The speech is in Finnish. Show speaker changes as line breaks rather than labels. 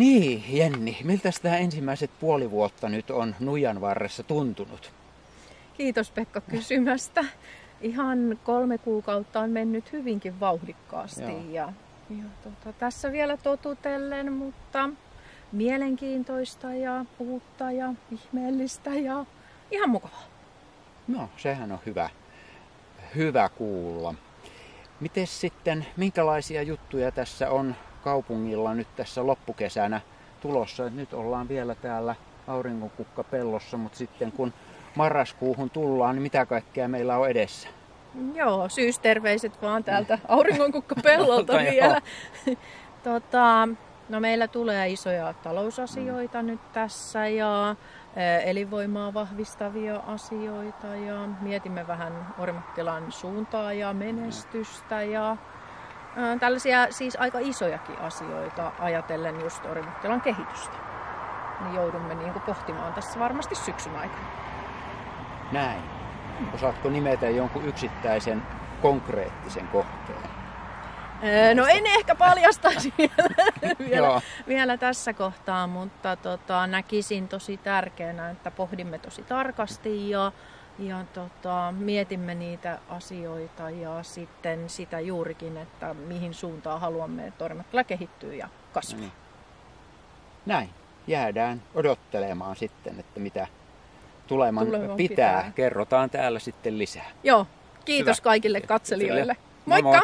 Niin, Jenni, miltä tämä ensimmäiset puoli vuotta nyt on Nuijanvarressa tuntunut?
Kiitos Pekka kysymästä. Ihan 3 kuukautta on mennyt hyvinkin vauhdikkaasti ja tässä vielä totutellen, mutta mielenkiintoista ja uutta ja ihmeellistä ja ihan mukavaa.
No, sehän on hyvä kuulla. Mites sitten, minkälaisia juttuja tässä on kaupungilla nyt tässä loppukesänä tulossa? Nyt ollaan vielä täällä auringonkukkapellossa, mutta sitten kun marraskuuhun tullaan, niin mitä kaikkea meillä on edessä?
Joo, syysterveiset vaan täältä auringonkukkapellolta vielä. No meillä tulee isoja talousasioita nyt tässä ja elinvoimaa vahvistavia asioita ja mietimme vähän Orimattilan suuntaa ja menestystä ja tällaisia siis aika isojakin asioita ajatellen just Orimattilan kehitystä. Niin joudumme pohtimaan tässä varmasti syksyn aikana.
Näin. Osaatko nimetä jonkun yksittäisen konkreettisen kohteen?
No en ehkä paljastaisi vielä tässä kohtaa, mutta näkisin tosi tärkeänä, että pohdimme tosi tarkasti ja mietimme niitä asioita ja sitten sitä juurikin, että mihin suuntaan haluamme, että Orimattila kehittyy ja kasvaa. Niin.
Näin. Jäädään odottelemaan sitten, että mitä tuleman pitää. Kerrotaan täällä sitten lisää.
Joo. Kiitos kaikille katselijoille.
Moikka!